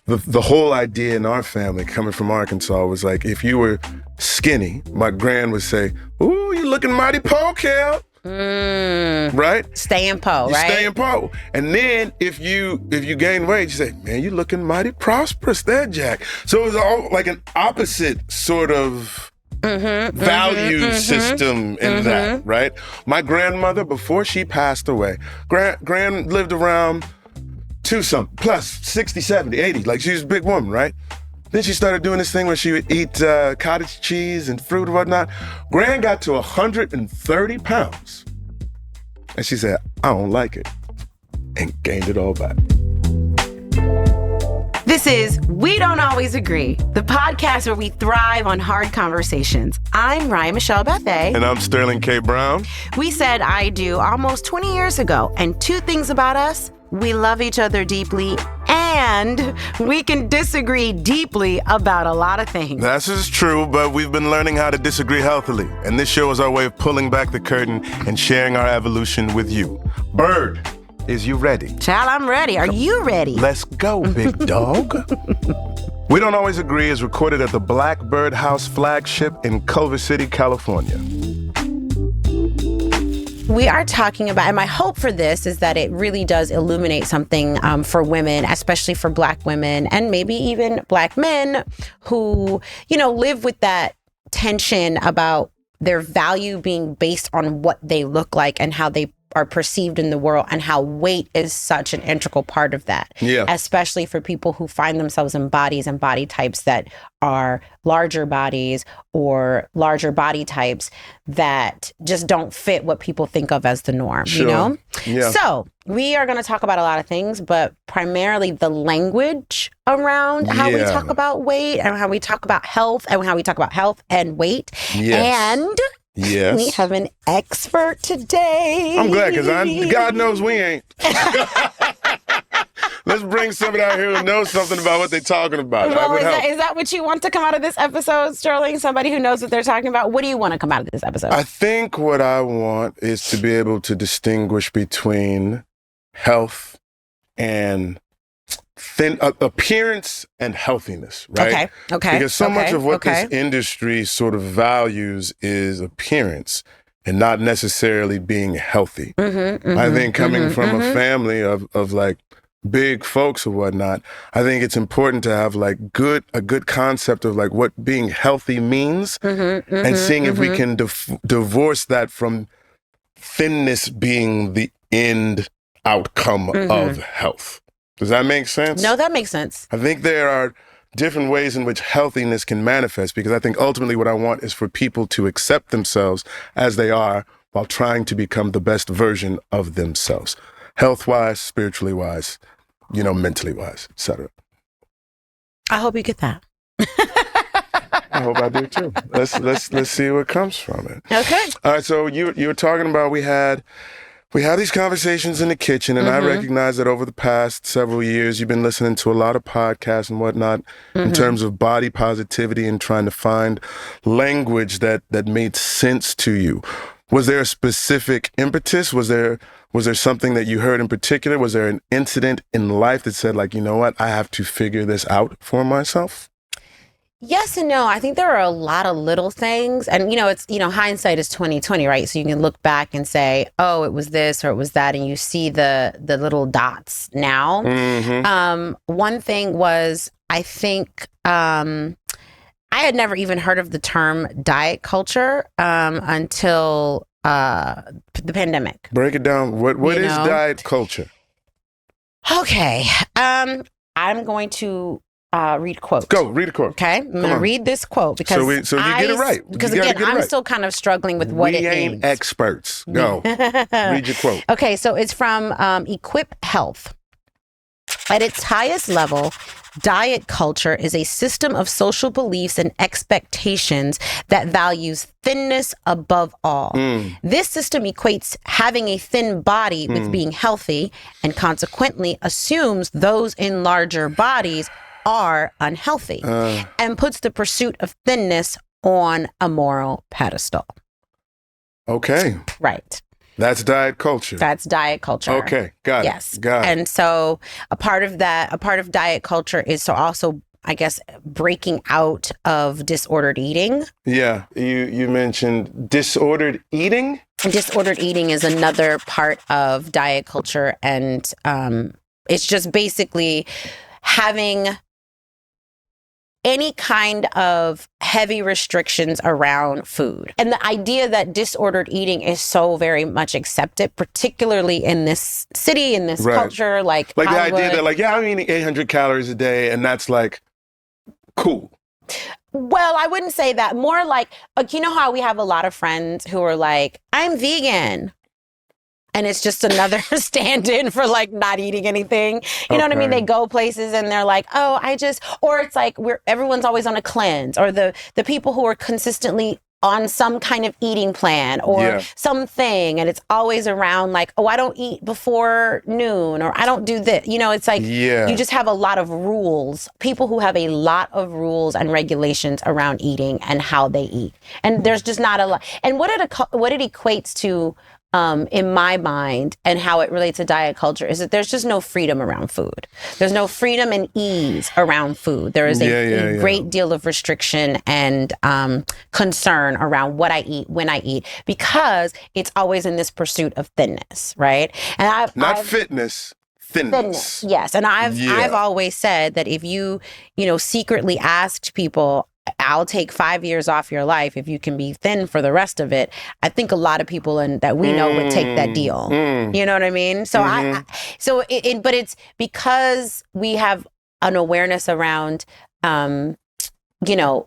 the whole idea in our family, coming from Arkansas, was like, if you were skinny, my gran would say, "Ooh, you looking mighty po, Kel." Right? Staying po, right? Staying po. And then if you gain weight, you say, "Man, you looking mighty prosperous there, Jack." So it was all like an opposite sort of value system in that, right? My grandmother, before she passed away, Gran lived around 2-something, plus 60, 70, 80. Like, she was a big woman, right? Then she started doing this thing where she would eat cottage cheese and fruit and whatnot. Gran got to 130 pounds. And she said, "I don't like it," and gained it all back. This is We Don't Always Agree, the podcast where we thrive on hard conversations. I'm Ryan Michelle Bethay. And I'm Sterling K. Brown. We said I do almost 20 years ago, and two things about us: we love each other deeply, and we can disagree deeply about a lot of things. This is true, but we've been learning how to disagree healthily. And this show is our way of pulling back the curtain and sharing our evolution with you. Bird, is you ready? Child, I'm ready. Are you ready? Let's go, big dog. We Don't Always Agree is recorded at the Blackbird House flagship in Culver City, California. We are talking about, and my hope for this is that it really does illuminate something for women, especially for Black women and maybe even Black men who, live with that tension about their value being based on what they look like and how they are perceived in the world, and how weight is such an integral part of that. Yeah. Especially for people who find themselves in bodies and body types that are larger bodies or larger body types that just don't fit what people think of as the norm, Sure. Yeah. So we are going to talk about a lot of things, but primarily the language around how we talk about weight and how we talk about health and how we talk about health and weight. Yes. And yes, we have an expert today. I'm glad, because God knows we ain't. Let's bring somebody out here who knows something about what they're talking about. Well, is that what you want to come out of this episode, Sterling? Somebody who knows what they're talking about? What do you want to come out of this episode? I think what I want is to be able to distinguish between health and appearance and healthiness, right? Okay. Because so much of what this industry sort of values is appearance and not necessarily being healthy. I think coming from a family of like big folks or whatnot, I think it's important to have like a good concept of like what being healthy means, and seeing if we can divorce that from thinness being the end outcome of health. Does that make sense? No, that makes sense. I think there are different ways in which healthiness can manifest, because I think ultimately what I want is for people to accept themselves as they are while trying to become the best version of themselves. Health-wise, spiritually wise, mentally wise, etc. I hope you get that. I hope I do too. Let's see what comes from it. Okay. All right, so you were talking about we have these conversations in the kitchen, and I recognize that over the past several years, you've been listening to a lot of podcasts and whatnot in terms of body positivity and trying to find language that made sense to you. Was there a specific impetus? Was there something that you heard in particular? Was there an incident in life that said, like, you know what, I have to figure this out for myself? Yes and no. I think there are a lot of little things, and it's hindsight is 20/20, right? So you can look back and say, oh, it was this or it was that, and you see the little dots now. One thing was, I think I had never even heard of the term diet culture until the pandemic. Break it down. What is diet culture? Okay, I'm going to read a quote. Go, read a quote. Okay, I'm going to read this quote because so you get it right. Because again, I'm still kind of struggling with what it means. We ain't experts. Go, read your quote. Okay, so it's from Equip Health. At its highest level, diet culture is a system of social beliefs and expectations that values thinness above all. This system equates having a thin body with being healthy, and consequently assumes those in larger bodies are unhealthy, and puts the pursuit of thinness on a moral pedestal. Okay. Right. That's diet culture. That's diet culture. Okay, got it. Yes. Got it. And so a part of diet culture is to also, I guess, breaking out of disordered eating. Yeah, you mentioned disordered eating. Disordered eating is another part of diet culture, and it's just basically having any kind of heavy restrictions around food. And the idea that disordered eating is so very much accepted, particularly in this city, in this culture, like the Hollywood. idea that, like, yeah, I'm eating 800 calories a day, and that's like cool. Well, I wouldn't say that. More like, you know how we have a lot of friends who are like, I'm vegan. And it's just another stand-in for like not eating anything. You know what I mean? They go places and they're like, oh, or it's like everyone's always on a cleanse, or the people who are consistently on some kind of eating plan or something. And it's always around like, oh, I don't eat before noon, or I don't do this. You know, it's like you just have a lot of rules. People who have a lot of rules and regulations around eating and how they eat. And there's just not a lot. And what it equates to, in my mind, and how it relates to diet culture, is that there's just no freedom around food. There's no freedom and ease around food. There is a great deal of restriction and concern around what I eat, when I eat, because it's always in this pursuit of thinness, right? And I've fitness. Thinness, yes. And I've always said that if you secretly asked people, I'll take 5 years off your life if you can be thin for the rest of it, I think a lot of people that we know would take that deal. You know what I mean? So but it's because we have an awareness around,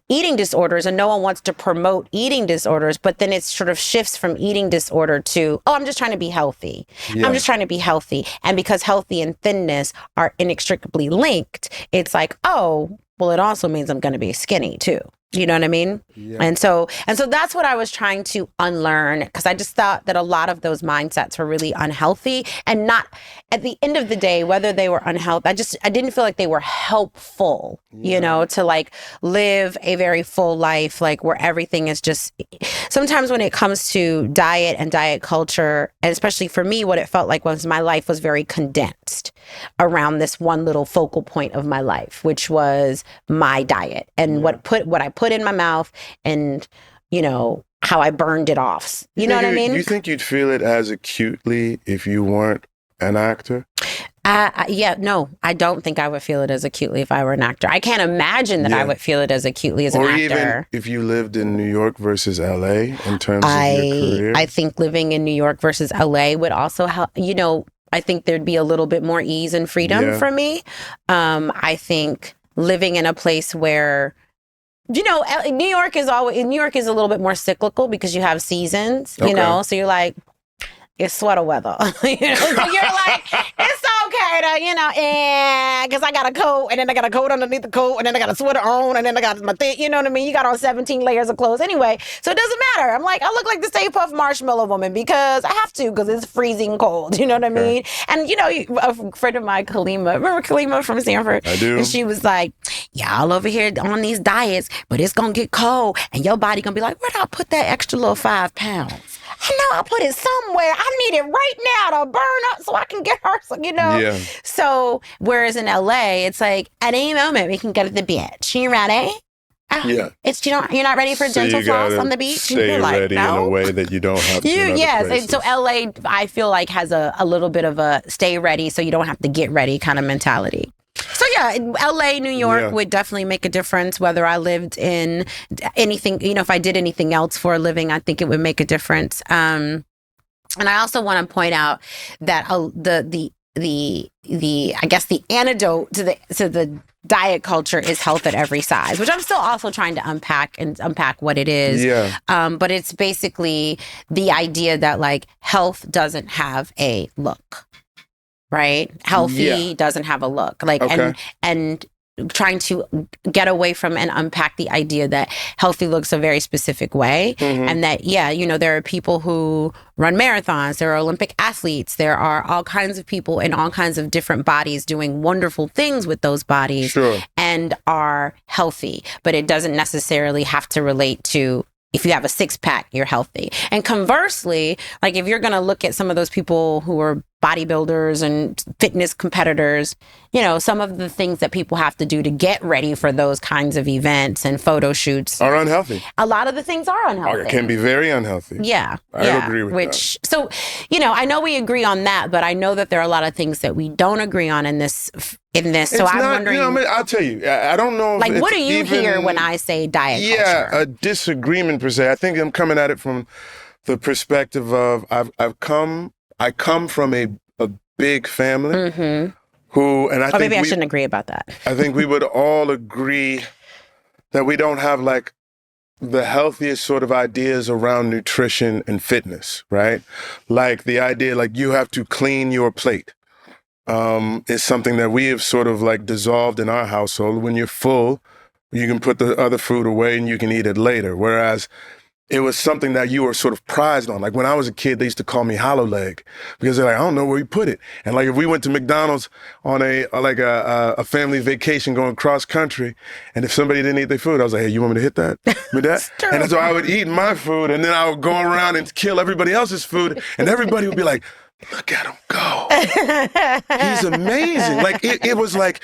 eating disorders, and no one wants to promote eating disorders, but then it sort of shifts from eating disorder to, oh, I'm just trying to be healthy. I'm just trying to be healthy. And because healthy and thinness are inextricably linked, it's like, oh, well, it also means I'm going to be skinny too. You know what I mean? Yeah. And so that's what I was trying to unlearn, because I just thought that a lot of those mindsets were really unhealthy, and not, at the end of the day, whether they were unhealthy, I didn't feel like they were helpful, to like live a very full life, like where everything is just, sometimes when it comes to diet and diet culture, and especially for me, what it felt like was my life was very condensed around this one little focal point of my life, which was my diet and what I put in my mouth, and how I burned it off. You know what I mean? Do you think you'd feel it as acutely if you weren't an actor? No, I don't think I would feel it as acutely if I were an actor. I can't imagine that I would feel it as acutely as an actor. Or even if you lived in New York versus LA in terms of your career. I think living in New York versus LA would also help. I think there'd be a little bit more ease and freedom for me. I think living in a place where, New York is a little bit more cyclical because you have seasons, so you're like, it's sweater weather. So you're like, it's okay to, because I got a coat, and then I got a coat underneath the coat, and then I got a sweater on, and then I got my thing, you know what I mean? You got on 17 layers of clothes anyway. So it doesn't matter. I'm like, I look like the Stay Puft Marshmallow Woman because I have to, because it's freezing cold. You know what I mean? And, a friend of mine, Kalima, remember Kalima from Stanford? I do. And she was like, y'all over here on these diets, but it's going to get cold, and your body going to be like, where'd I put that extra little 5 pounds? I know I put it somewhere. I need it right now to burn up so I can get her, Yeah. So, whereas in LA, it's like, at any moment, we can go to the beach. You ready? Yeah. It's, you're not ready for gentle floss on the beach? Stay ready in a way that you don't have to. Yes. So LA, I feel like, has a little bit of a stay ready so you don't have to get ready kind of mentality. So yeah, LA, New York would definitely make a difference. Whether I lived in anything, if I did anything else for a living, I think it would make a difference. And I also want to point out that the I guess the antidote to the diet culture is health at every size, which I'm still also trying to unpack what it is. Yeah. But it's basically the idea that like health doesn't have a look. Right? Healthy doesn't have a look. Like, and trying to get away from and unpack the idea that healthy looks a very specific way. And that, there are people who run marathons, there are Olympic athletes, there are all kinds of people in all kinds of different bodies doing wonderful things with those bodies and are healthy. But it doesn't necessarily have to relate to if you have a 6-pack, you're healthy. And conversely, like if you're going to look at some of those people who are bodybuilders and fitness competitors, you know, some of the things that people have to do to get ready for those kinds of events and photo shoots are unhealthy. A lot of the things are unhealthy. It can be very unhealthy. Yeah. I agree with that. So, you know, I know we agree on that, but I know that there are a lot of things that we don't agree on in this. So I'm wondering. You know, I'll tell you, I don't know. Like, what do you hear when I say diet culture? Yeah, a disagreement per se. I think I'm coming at it from the perspective of I come from a big family who, and I think maybe I shouldn't agree about that. I think we would all agree that we don't have like the healthiest sort of ideas around nutrition and fitness, right? Like the idea, like you have to clean your plate. Is something that we have sort of like dissolved in our household. When you're full, you can put the other food away and you can eat it later. Whereas it was something that you were sort of prized on. Like when I was a kid, they used to call me hollow leg because they're like, I don't know where you put it. And like if we went to McDonald's on a family vacation going cross country, and if somebody didn't eat their food, I was like, hey, you want me to hit that? With that? And so I would eat my food, and then I would go around and kill everybody else's food, and everybody would be like, look at him go. He's amazing. Like it was like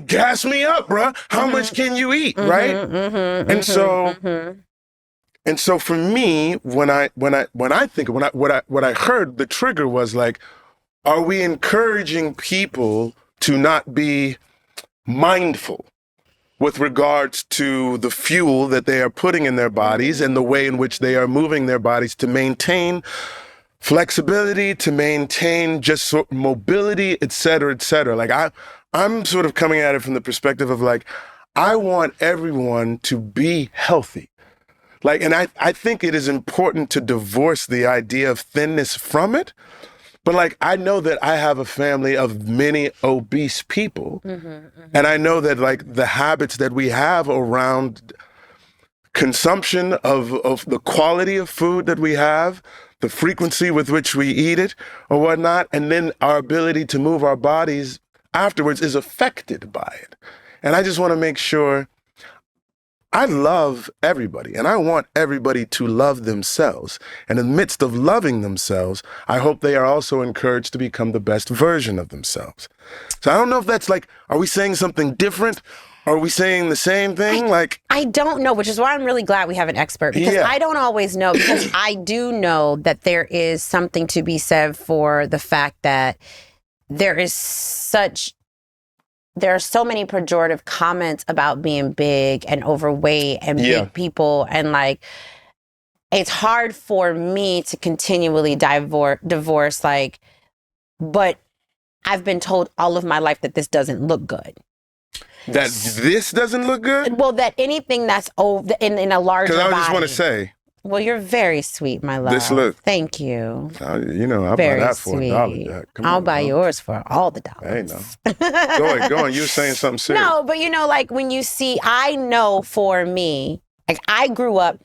gas me up, bro. How much can you eat, right? And so for me, when I think what I heard, the trigger was like, are we encouraging people to not be mindful with regards to the fuel that they are putting in their bodies and the way in which they are moving their bodies to maintain flexibility, to maintain just mobility, et cetera, et cetera. Like I'm sort of coming at it from the perspective of like, I want everyone to be healthy. Like, and I think it is important to divorce the idea of thinness from it. But like, I know that I have a family of many obese people. And I know that like the habits that we have around consumption of the quality of food that we have, the frequency with which we eat it or whatnot, and then our ability to move our bodies afterwards is affected by it. And I just want to make sure I love everybody, and I want everybody to love themselves. And in the midst of loving themselves, I hope they are also encouraged to become the best version of themselves. So I don't know if that's like, are we saying something different? Are we saying the same thing? I don't know, which is why I'm really glad we have an expert, because I don't always know, because I do know that there is something to be said for the fact that there are so many pejorative comments about being big and overweight and big people. And like, it's hard for me to continually divorce like, but I've been told all of my life that this doesn't look good. That this doesn't look good? Well, that anything that's over in a larger body. Because I just want to say. Well, you're very sweet, my love. This look. Thank you. I'll buy that for $1, Jack. I'll buy yours for all the dollars. Hey, no. Go on. You were saying something serious. No, but you know, like when you see, I know for me, like I grew up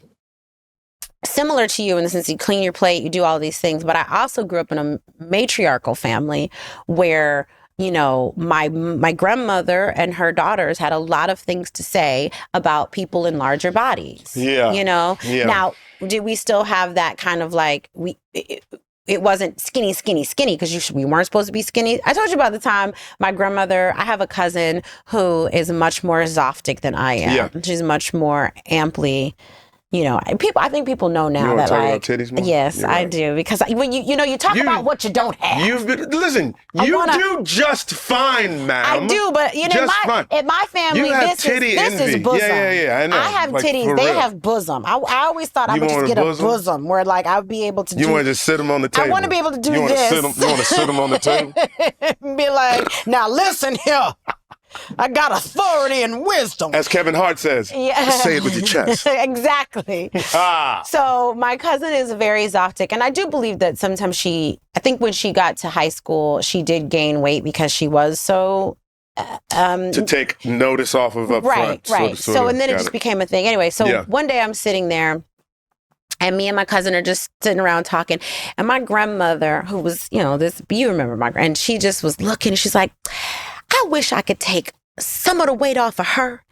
similar to you in the sense you clean your plate, you do all these things, but I also grew up in a matriarchal family where, you know, my grandmother and her daughters had a lot of things to say about people in larger bodies. Yeah. You know? Yeah. Now, did we still have that kind of like, it wasn't skinny, because we weren't supposed to be skinny. I told you about the time my grandmother, I have a cousin who is much more exotic than I am. Yeah. She's much more amply, you know, I think people know now you that talk like, about titties more? Yes, right. I do, because when you talk about what you don't have. You do just fine, ma'am. I do, but you know, in my family, this is bosom. Yeah, I know. I have like, titties; they have bosom. I always thought I would just get a bosom where, like, I would be able to. You want to just sit them on the table. I want to be able to do this. You want to sit them on the table? Be like, now listen here. I got authority and wisdom. As Kevin Hart says, say it with your chest. Exactly. So my cousin is very exotic. And I do believe that sometimes I think when she got to high school, she did gain weight because she was so... to take notice off of up front. Right. So, and then it just became a thing. Anyway, so one day I'm sitting there, and me and my cousin are just sitting around talking. And my grandmother, who was, you know, you remember my grandmother, and she just was looking, and she's like, I wish I could take some of the weight off of her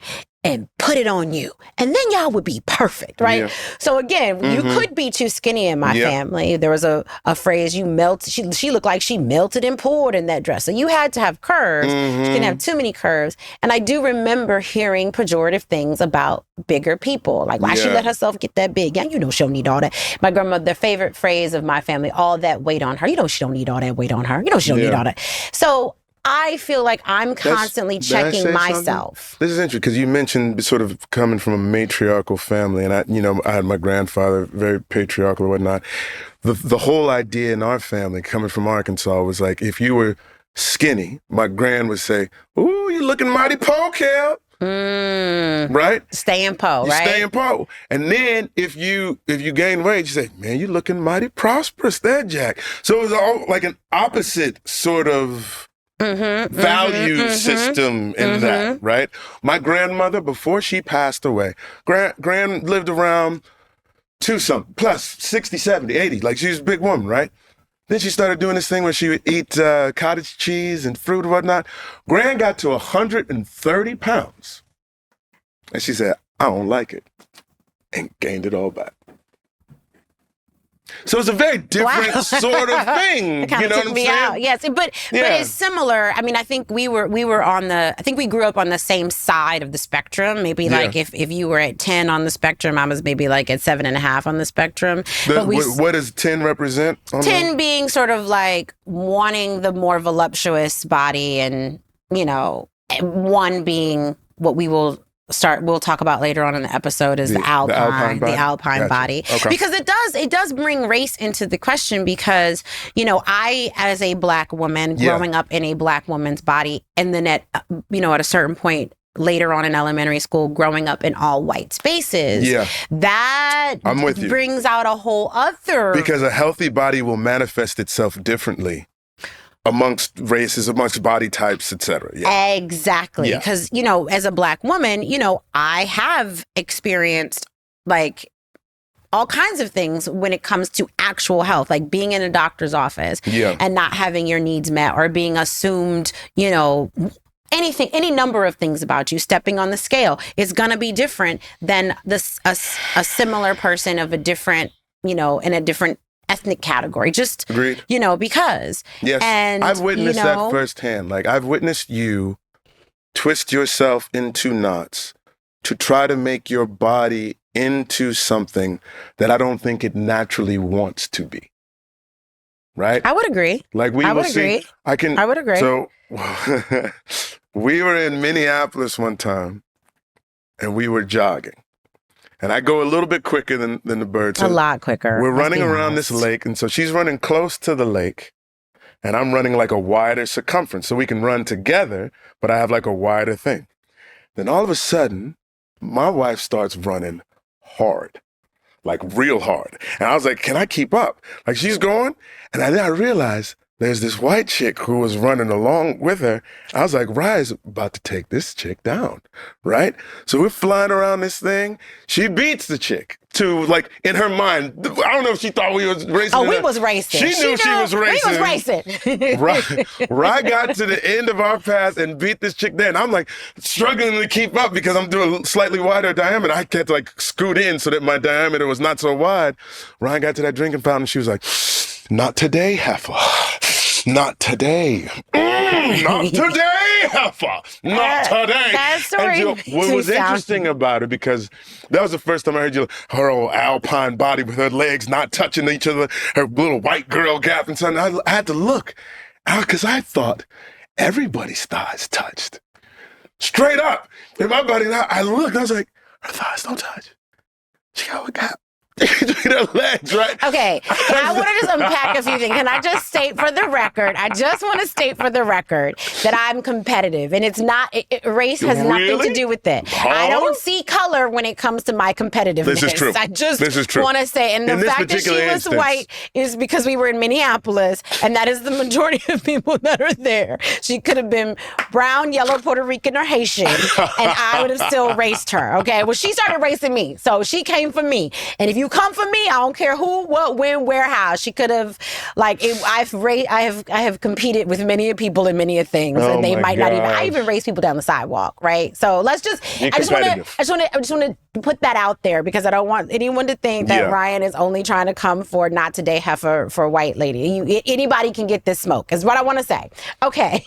and put it on you. And then y'all would be perfect, right? Yeah. So again, you could be too skinny in my family. There was a phrase, she looked like she melted and poured in that dress. So you had to have curves. She didn't have too many curves. And I do remember hearing pejorative things about bigger people. Like, why she let herself get that big? Yeah, you know she don't need all that. My grandmother, the favorite phrase of my family, all that weight on her. You know she don't need all that weight on her. You know she don't need all that. So I feel like I'm constantly checking myself. Something? This is interesting because you mentioned sort of coming from a matriarchal family, and I had my grandfather, very patriarchal and whatnot. The whole idea in our family, coming from Arkansas, was like if you were skinny, my gran would say, "Ooh, you looking mighty po, Kel." Right? Staying po, right? Staying po. And then if you gain weight, you say, "Man, you looking mighty prosperous there, Jack." So it was all like an opposite sort of value system in that, right? My grandmother, before she passed away, Gran lived around 2-something, plus 60, 70, 80. Like she was a big woman, right? Then she started doing this thing where she would eat cottage cheese and fruit and whatnot. Gran got to 130 pounds. And she said, "I don't like it." And gained it all back. So it's a very different sort of thing. It kind of took me out. Yes, but it's similar. I mean, I think we were on the. I think we grew up on the same side of the spectrum. Maybe like if you were at 10 on the spectrum, I was maybe like at 7.5 on the spectrum. What does 10 represent? 10 being sort of like wanting the more voluptuous body, and 1 being what we'll talk about later on in the episode is the alpine body. Okay. Because it does bring race into the question, because I, as a Black woman growing up in a Black woman's body, and then at a certain point later on in elementary school growing up in all white spaces, that I'm with you. Brings out a whole other, because a healthy body will manifest itself differently amongst races, amongst body types, etc. Exactly. Because, as a Black woman, I have experienced like all kinds of things when it comes to actual health, like being in a doctor's office and not having your needs met, or being assumed, any number of things about you. Stepping on the scale is going to be different than a similar person of a different, in a different ethnic category. Just, agreed. Because. Yes. And I've witnessed that firsthand. Like, I've witnessed you twist yourself into knots to try to make your body into something that I don't think it naturally wants to be. Right? I would agree. Like I would agree. So we were in Minneapolis one time and we were jogging. And I go a little bit quicker than the birds. A lot quicker. We're running around this lake. And so she's running close to the lake. And I'm running like a wider circumference. So we can run together, but I have like a wider thing. Then all of a sudden, my wife starts running hard. Like real hard. And I was like, can I keep up? Like she's going. And then I realized there's this white chick who was running along with her. I was like, Raya's about to take this chick down, right? So we're flying around this thing. She beats the chick to, like, in her mind. I don't know if she thought we was racing. Oh, we was racing. She knew she was racing. We was racing. Raya got to the end of our path and beat this chick there. And I'm like struggling to keep up because I'm doing a slightly wider diameter. I had to like scoot in so that my diameter was not so wide. Raya got to that drinking fountain. She was like, not today, heifer. Not today. Not today, heifer. Not today. That story. What was interesting about it, because that was the first time I heard her old alpine body with her legs not touching each other, her little white girl gap and something. I had to look because I thought everybody's thighs touched. Straight up. In my body, I looked, I was like, her thighs don't touch. She got a gap. Her legs, right? Okay, I want to just unpack a few things. Can I just state for the record, that I'm competitive, and it's not, race has nothing to do with it. Huh? I don't see color when it comes to my competitiveness. This is true. I just want to say, and the fact that she was white is because we were in Minneapolis, and that is the majority of people that are there. She could have been brown, yellow, Puerto Rican, or Haitian, and I would have still raced her, okay? Well, she started racing me, so she came for me. And if you come for me, I don't care who, what, when, where, how. She could have, I have competed with many people in many things, and they might not even. I even race people down the sidewalk, right? So let's just. I just want to put that out there because I don't want anyone to think that Ryan is only trying to come for not today heifer for a white lady. Anybody can get this smoke, is what I want to say. Okay.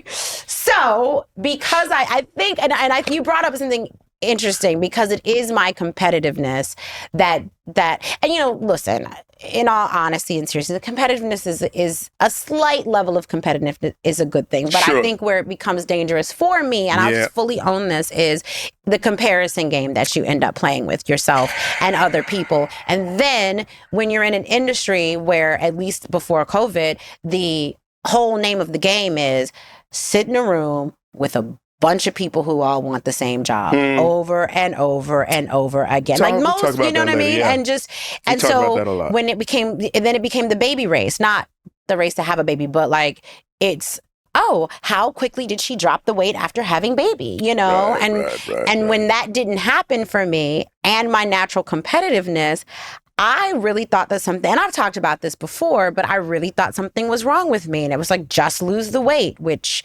So because I think, and you brought up something interesting, because it is my competitiveness that and listen, in all honesty and seriousness, the competitiveness is a slight level of competitiveness is a good thing, but I think where it becomes dangerous for me, and I'll fully own this, is the comparison game that you end up playing with yourself and other people. And then when you're in an industry where, at least before COVID, the whole name of the game is sit in a room with a bunch of people who all want the same job over and over and over again. Like most, you know what I mean? Yeah. And so when it became the baby race, not the race to have a baby, but like it's, how quickly did she drop the weight after having baby, and when that didn't happen for me and my natural competitiveness, I really thought that something, and I've talked about this before, but I really thought something was wrong with me. And it was like, just lose the weight, which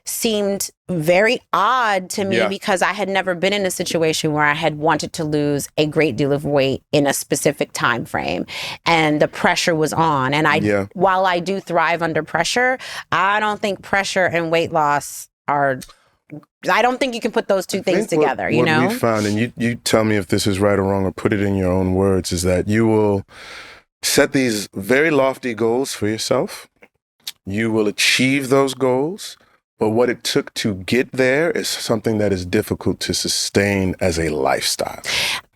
seemed very odd to me because I had never been in a situation where I had wanted to lose a great deal of weight in a specific time frame, and the pressure was on. And while I do thrive under pressure, I don't think pressure and weight loss are, I don't think you can put those two things together, what we found, and you tell me if this is right or wrong, or put it in your own words, is that you will set these very lofty goals for yourself. You will achieve those goals. But what it took to get there is something that is difficult to sustain as a lifestyle.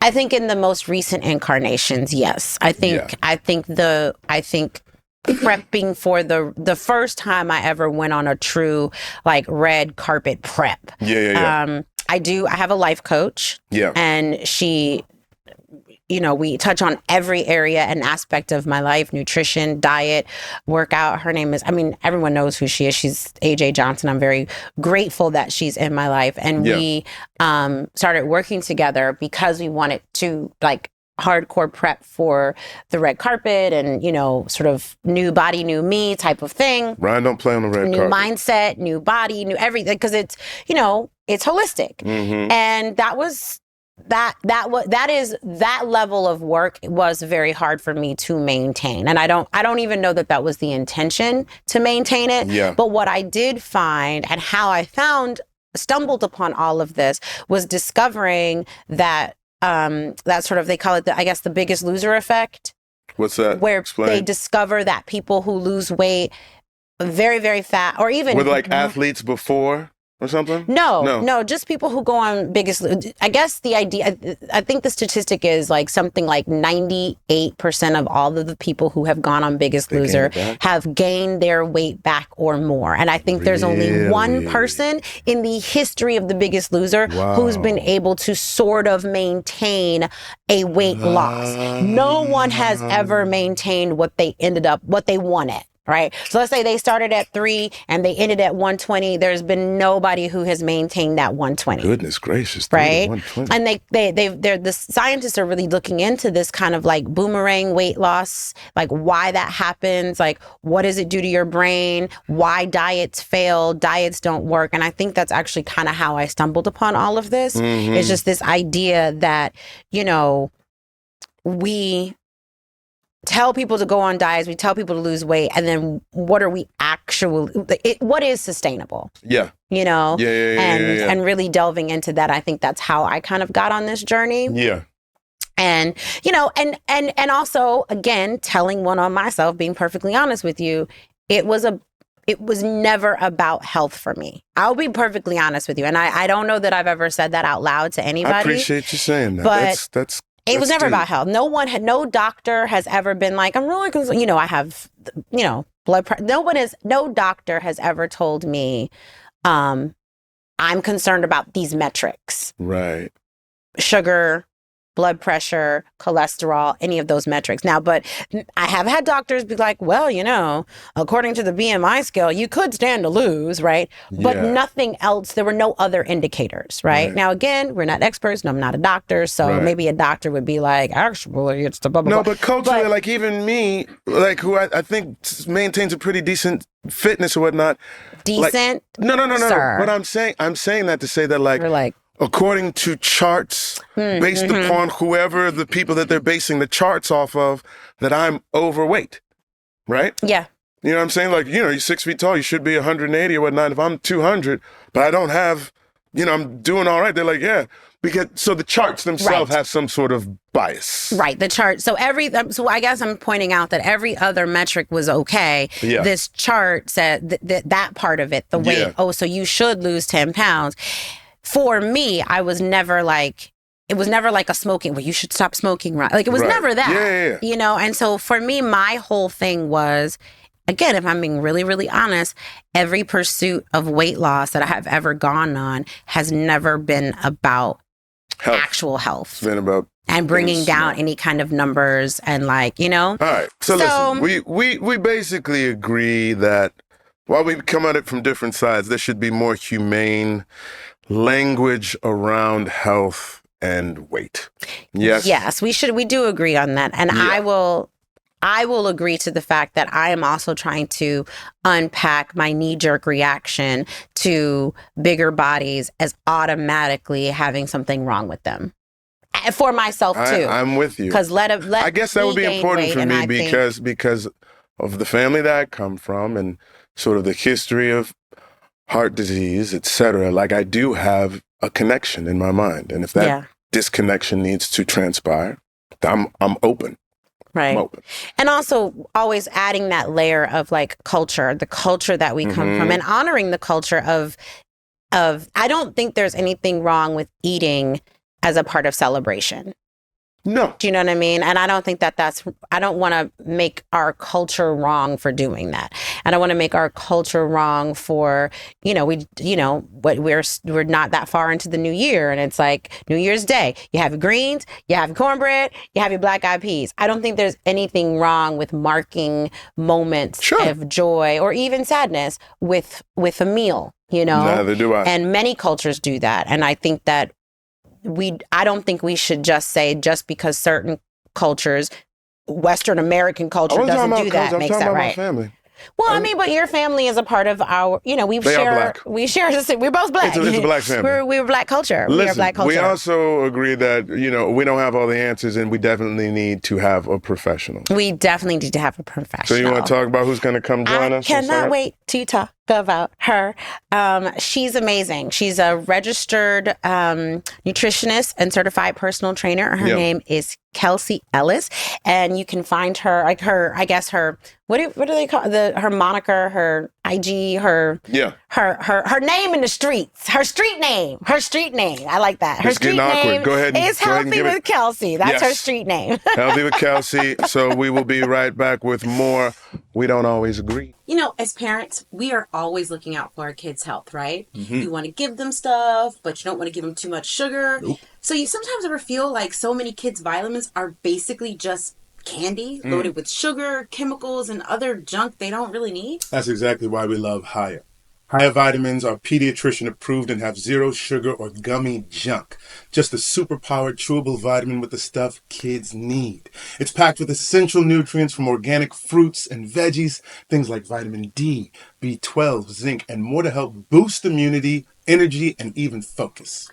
I think in the most recent incarnations, yes. I think prepping for the first time I ever went on a true like red carpet prep. I have a life coach. And she, we touch on every area and aspect of my life: nutrition, diet, workout. Her name is, everyone knows who she is. She's AJ Johnson. I'm very grateful that she's in my life. And we started working together because we wanted to like hardcore prep for the red carpet and, sort of new body, new me type of thing. Ryan don't play on the red carpet. New mindset, new body, new everything, because it's, it's holistic. Mm-hmm. And that was, that level of work was very hard for me to maintain. And I don't even know that was the intention to maintain it. Yeah. But what I did find, and how I stumbled upon all of this, was discovering that that sort of, they call it the biggest loser effect. What's that? Where Explain. They discover that people who lose weight very, very fat, or even were like athletes before or something? No, just people who go on Biggest. I guess the idea, I think the statistic is like something like 98% of all of the people who have gone on Biggest Loser have gained their weight back or more. And I think there's only one person in the history of the Biggest Loser who's been able to sort of maintain a weight loss. No one has ever maintained what they wanted. Right. So let's say they started at 3 and they ended at 120. There's been nobody who has maintained that 120. Goodness gracious. Right. And the scientists are really looking into this kind of like boomerang weight loss, like why that happens, like what does it do to your brain, why diets fail, diets don't work. And I think that's actually kind of how I stumbled upon all of this. Mm-hmm. It's just this idea that, we tell people to go on diets, we tell people to lose weight, and then what are we what is sustainable? Yeah. And really delving into that. I think that's how I kind of got on this journey. Yeah. And, and also, again, telling one on myself, being perfectly honest with you, it was never about health for me. I'll be perfectly honest with you. And I don't know that I've ever said that out loud to anybody. I appreciate you saying that. But it was never about health. No doctor has ever been like, I'm really concerned. I have, blood pressure. No doctor has ever told me, I'm concerned about these metrics. Right. Sugar, blood pressure, cholesterol, any of those metrics. Now, but I have had doctors be like, well, according to the BMI scale, you could stand to lose, right? But nothing else. There were no other indicators, right? Now, again, we're not experts. No, I'm not a doctor. So maybe a doctor would be like, actually, it's the blah, blah, blah. No, but culturally, like even me, like who I think maintains a pretty decent fitness or whatnot. Decent? Like, no. Sir. But I'm saying that to say that like according to charts based upon whoever the people that they're basing the charts off of, that I'm overweight, right? Yeah. You know what I'm saying? Like, you're 6 feet tall, you should be 180 or whatnot. If I'm 200, but I don't have, I'm doing all right. They're like, yeah. So the charts themselves have some sort of bias. Right, the chart. So so I guess I'm pointing out that every other metric was okay. Yeah. This chart said that part of it, the weight, so you should lose 10 pounds. For me, I was never like, it was never like a smoking, well, you should stop smoking, right? Like, it was never that, And so for me, my whole thing was, again, if I'm being really, really honest, every pursuit of weight loss that I have ever gone on has never been about actual health. It's been about and bringing down any kind of numbers and like, All right. So listen, we basically agree that while we come at it from different sides, there should be more humane language around health and weight. Yes, we do agree on that. And I will agree to the fact that I am also trying to unpack my knee-jerk reaction to bigger bodies as automatically having something wrong with them. For myself too. I'm with you. Because I guess that would be important for me because of the family that I come from and sort of the history of heart disease, etc. Like, I do have a connection in my mind, and if that disconnection needs to transpire, I'm open. Right. And also always adding that layer of like culture, the culture that we come from, and honoring the culture of I don't think there's anything wrong with eating as a part of celebration. No. Do you know what I mean? And I don't think I don't want to make our culture wrong for doing that. I don't want to make our culture wrong for, we're not that far into the new year. And it's like New Year's Day. You have your greens, you have your cornbread, you have your black eyed peas. I don't think there's anything wrong with marking moments of joy or even sadness with a meal, Neither do I. And many cultures do that. And I think that I don't think we should just say just because certain cultures, Western American culture doesn't do that, makes that right. Family. Well, but your family is a part of our, we share, we're both black. It's a black family. We're black culture. Listen, we are black culture. We also agree that, we don't have all the answers and we definitely need to have a professional. We definitely need to have a professional. So you want to talk about who's going to come join us? I cannot wait to talk about her. She's amazing. She's a registered nutritionist and certified personal trainer. Her name is Kelsey Ellis, and you can find her what do they call her moniker, her IG, her name in the streets, her street name. I like that. Her street name is Healthy with Kelsey. That's her street name. Healthy with Kelsey. So we will be right back with more. We don't always agree. As parents, we are always looking out for our kids' health, right? You want to give them stuff, but you don't want to give them too much sugar. Nope. So you sometimes ever feel like so many kids' vitamins are basically just candy loaded with sugar, chemicals, and other junk they don't really need? That's exactly why we love Haya. Haya vitamins are pediatrician approved and have zero sugar or gummy junk. Just a superpowered chewable vitamin with the stuff kids need. It's packed with essential nutrients from organic fruits and veggies, things like vitamin D, B12, zinc, and more to help boost immunity, energy, and even focus.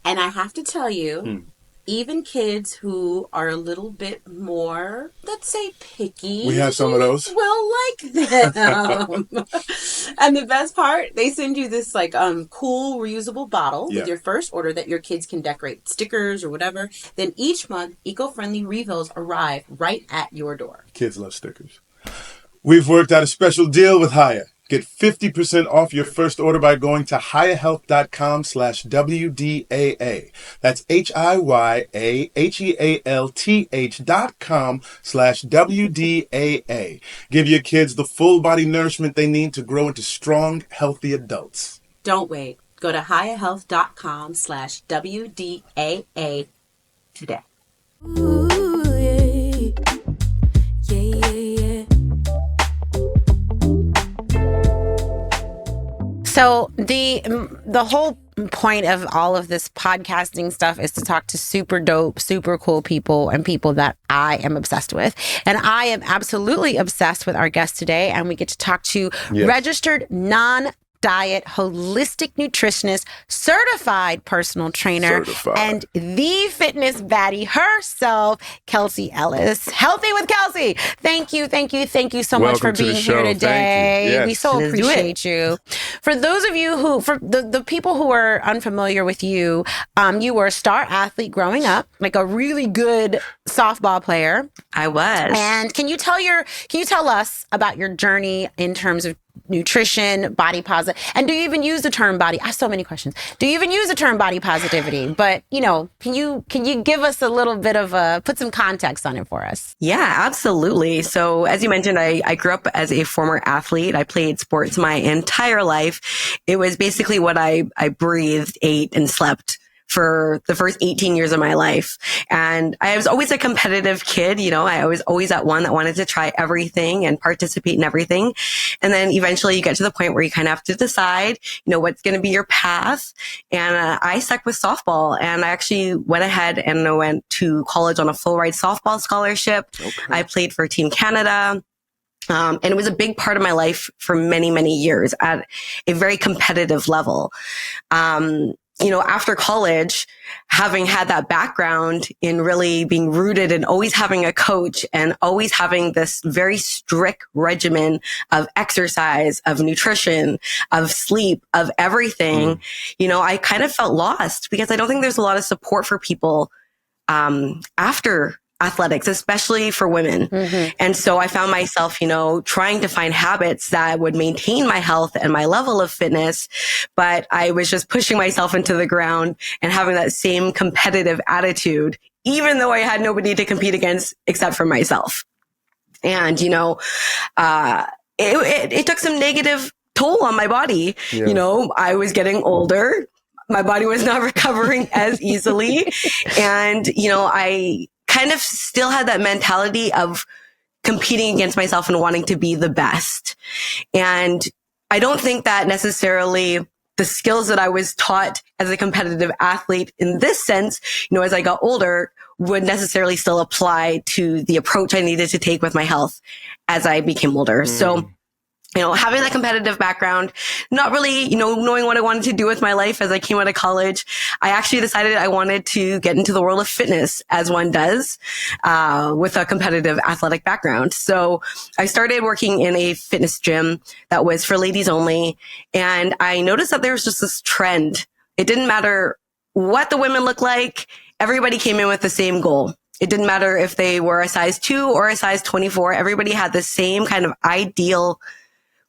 And I have to tell you, even kids who are a little bit more, let's say, picky. We have some of those. Will like them. And the best part, they send you this cool reusable bottle with your first order that your kids can decorate stickers or whatever. Then each month, eco-friendly refills arrive right at your door. Kids love stickers. We've worked out a special deal with Haya. Get 50% off your first order by going to hiyahealth.com/WDAA. That's HIYAHEALTH.com/WDAA. Give your kids the full body nourishment they need to grow into strong, healthy adults. Don't wait. Go to hiyahealth.com/WDAA today. Ooh, yeah. Yeah, yeah, yeah. So the whole point of all of this podcasting stuff is to talk to super dope, super cool people and people that I am obsessed with. And I am absolutely obsessed with our guest today. And we get to talk to registered non-diet holistic nutritionist, certified personal trainer, and the fitness baddie herself, Kelsey Ellis. Healthy with Kelsey. Thank you so much for being here today. Yes. We so appreciate you. For those of you who, for the people who are unfamiliar with you, you were a star athlete growing up, like a really good softball player. I was. And can you tell us about your journey in terms of nutrition, body positive, and do you even use the term body? I have so many questions. Do you even use the term body positivity? But can you give us a little bit of put some context on it for us? Yeah, absolutely. So as you mentioned, I grew up as a former athlete. I played sports my entire life. It was basically what I breathed, ate, and slept for the first 18 years of my life. And I was always a competitive kid. I was always that one that wanted to try everything and participate in everything. And then eventually you get to the point where you kind of have to decide, what's going to be your path. And I stuck with softball, and I actually went ahead and I went to college on a full ride softball scholarship. Okay. I played for Team Canada. And it was a big part of my life for many, many years at a very competitive level. After college, having had that background in really being rooted and always having a coach and always having this very strict regimen of exercise, of nutrition, of sleep, of everything, I kind of felt lost because I don't think there's a lot of support for people after athletics, especially for women. Mm-hmm. And so I found myself, trying to find habits that would maintain my health and my level of fitness. But I was just pushing myself into the ground and having that same competitive attitude, even though I had nobody to compete against except for myself. And, it took some negative toll on my body. Yeah. I was getting older. My body was not recovering as easily. And, I kind of still had that mentality of competing against myself and wanting to be the best. And I don't think that necessarily the skills that I was taught as a competitive athlete in this sense, as I got older, would necessarily still apply to the approach I needed to take with my health as I became older. So, having that competitive background, not really, knowing what I wanted to do with my life as I came out of college, I actually decided I wanted to get into the world of fitness, as one does, with a competitive athletic background. So I started working in a fitness gym that was for ladies only. And I noticed that there was just this trend. It didn't matter what the women looked like. Everybody came in with the same goal. It didn't matter if they were a size 2 or a size 24. Everybody had the same kind of ideal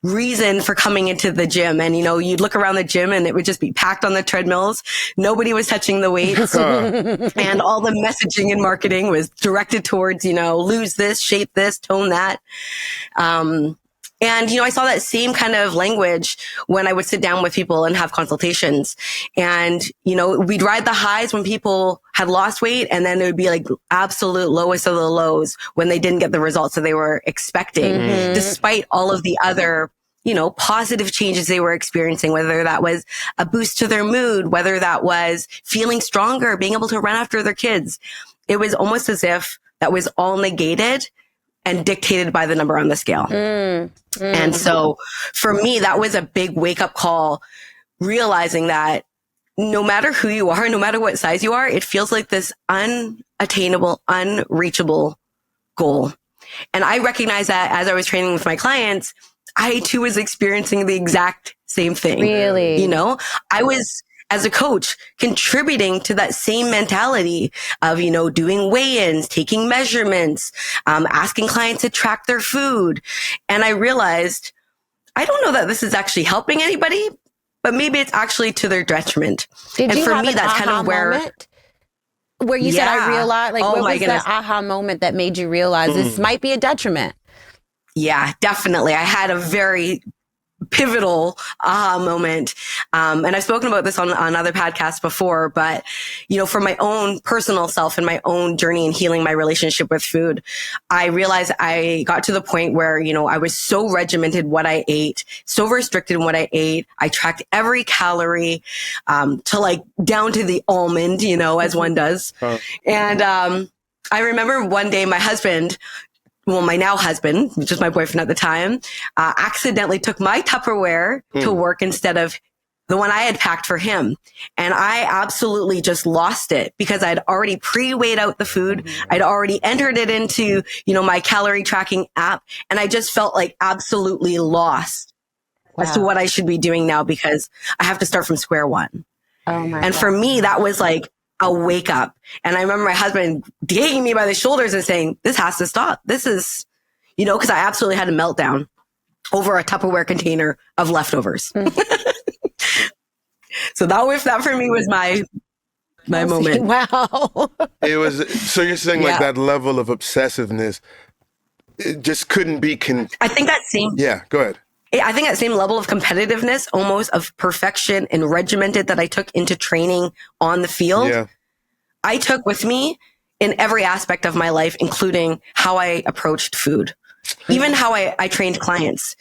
reason for coming into the gym. And, you'd look around the gym and it would just be packed on the treadmills. Nobody was touching the weights. And all the messaging and marketing was directed towards, lose this, shape this, tone that. And, I saw that same kind of language when I would sit down with people and have consultations. And, we'd ride the highs when people had lost weight, and then it would be like absolute lowest of the lows when they didn't get the results that they were expecting, despite all of the other, positive changes they were experiencing, whether that was a boost to their mood, whether that was feeling stronger, being able to run after their kids. It was almost as if that was all negated and dictated by the number on the scale. And so for me, that was a big wake up call, realizing that no matter who you are, no matter what size you are, it feels like this unattainable, unreachable goal. And I recognized that as I was training with my clients, I too was experiencing the exact same thing. Really? I was, as a coach, contributing to that same mentality of, doing weigh-ins, taking measurements, asking clients to track their food. And I realized, I don't know that this is actually helping anybody, but maybe it's actually to their detriment. Did and you for have me, an that's kind aha of where moment? Where you said, I realized, what was that aha moment that made you realize this might be a detriment? Yeah, definitely. I had a very pivotal aha moment. And I've spoken about this on other podcasts before, but, for my own personal self and my own journey in healing my relationship with food, I realized I got to the point where, I was so regimented what I ate, so restricted in what I ate. I tracked every calorie, to like down to the almond, as one does. And, I remember one day my husband, my now husband, which was my boyfriend at the time, accidentally took my Tupperware to work instead of the one I had packed for him. And I absolutely just lost it because I'd already pre-weighed out the food. I'd already entered it into, my calorie tracking app. And I just felt like absolutely lost as to what I should be doing now because I have to start from square one. Oh my and God. For me, that was like a wake up. And I remember my husband taking me by the shoulders and saying, this has to stop. This is, because I absolutely had a meltdown over a Tupperware container of leftovers. So that for me was my moment. Wow. It was, so you're saying like that level of obsessiveness, it just couldn't be, I think that same. Yeah, go ahead. I think that same level of competitiveness, almost of perfection and regimented that I took into training on the field, I took with me in every aspect of my life, including how I approached food, even how I trained clients,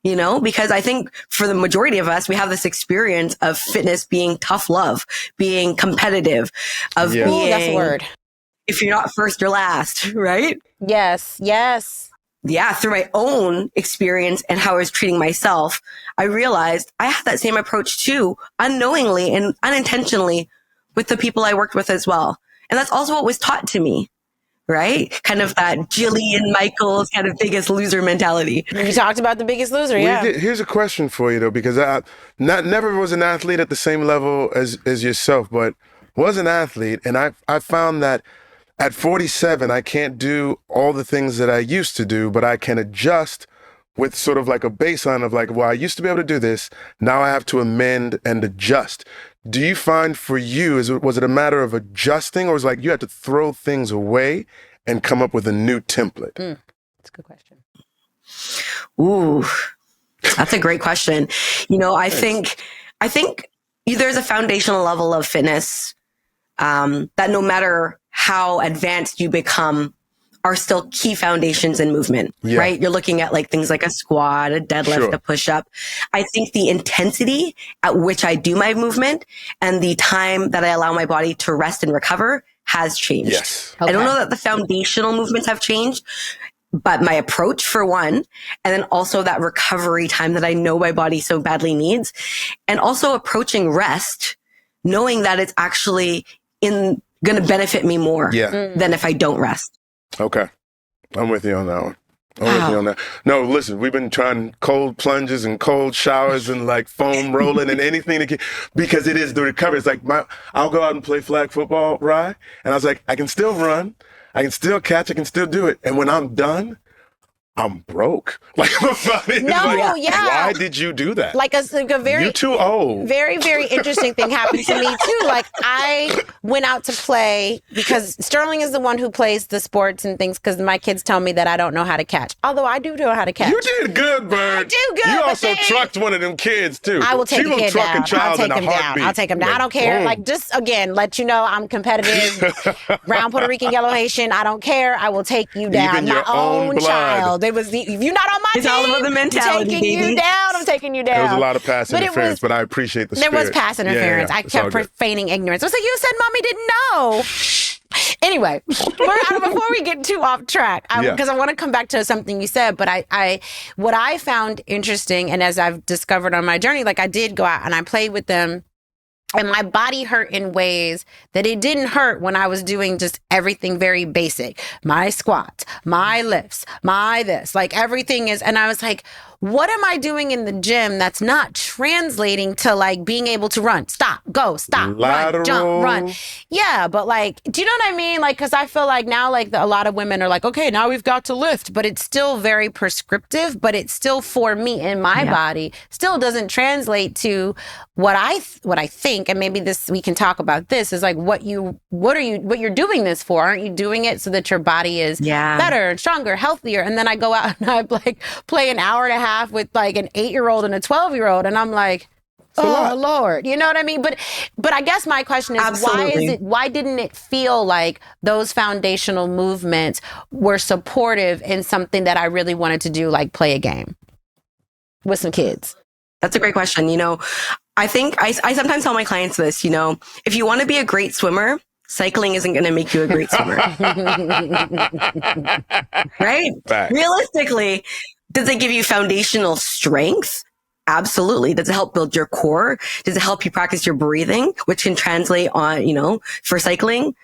because I think for the majority of us, we have this experience of fitness being tough love, being competitive, of being, Ooh, that's a word. If you're not first, you're last, right? Yes. Through my own experience and how I was treating myself, I realized I had that same approach too, unknowingly and unintentionally with the people I worked with as well. And that's also what was taught to me, right? Kind of that Jillian Michaels kind of Biggest Loser mentality. You talked about the Biggest Loser, Here's a question for you though, because I never was an athlete at the same level as yourself, but was an athlete. And I found that at 47, I can't do all the things that I used to do, but I can adjust with sort of like a baseline of like, well, I used to be able to do this. Now I have to amend and adjust. Do you find for you, was it a matter of adjusting, or was it like you had to throw things away and come up with a new template? That's a good question. Ooh, that's a great question. I think there's a foundational level of fitness that no matter how advanced you become are still key foundations in movement, right? You're looking at like things like a squat, a deadlift, a push-up. I think the intensity at which I do my movement and the time that I allow my body to rest and recover has changed. Yes. I don't know that the foundational movements have changed, but my approach for one, and then also that recovery time that I know my body so badly needs, and also approaching rest, knowing that it's actually going to benefit me more than if I don't rest. Okay. I'm with you on that one. I'm with you on that. No, listen, we've been trying cold plunges and cold showers and like foam rolling and anything because it is the recovery. It's like I'll go out and play flag football, right? And I was like, I can still run. I can still catch. I can still do it. And when I'm done, I'm broke. Like, why did you do that? Like a very, you're too old. Very, very interesting thing happened to me too. Like I went out to play because Sterling is the one who plays the sports and things because my kids tell me that I don't know how to catch. Although I do know how to catch. You did good, Bird. I do good. You also trucked one of them kids too. I will take a kid down. I'll take him down. I'll take him down. I don't care. Boom. Like just again, let you know I'm competitive. Brown Puerto Rican yellow Haitian. I don't care. I will take you down. Even your my own blood. child. If you're not on my it's team, all about the mentality, I'm taking you down. I'm taking you down. There was a lot of pass interference, but I appreciate the spirit. There was pass interference. I kept feigning ignorance. I was like, you said mommy didn't know. Anyway, before we get too off track, because I want to come back to something you said, but what I found interesting, and as I've discovered on my journey, like I did go out and I played with them. And my body hurt in ways that it didn't hurt when I was doing just everything very basic. My squats, my lifts, my this, like everything is. And I was like, what am I doing in the gym that's not translating to like being able to run? Stop, go, stop, run, jump, run. Yeah, but like, do you know what I mean? Like, because I feel like now like a lot of women are like, okay, now we've got to lift, but it's still very prescriptive, but it's still for me in my body, still doesn't translate to what I think, and maybe we can talk about this, is like what you're doing this for. Aren't you doing it so that your body is better, stronger, healthier? And then I go out and I like play an hour and a half half with like an 8-year-old and a 12-year-old, and I'm like, oh Lord, you know what I mean? But I guess my question is, Absolutely. why didn't it feel like those foundational movements were supportive in something that I really wanted to do, like play a game with some kids? That's a great question. You know, I think I sometimes tell my clients this, you know, if you want to be a great swimmer, cycling isn't going to make you a great swimmer. Right? Fact. Realistically, does it give you foundational strength? Absolutely. Does it help build your core? Does it help you practice your breathing, which can translate on, you know, for cycling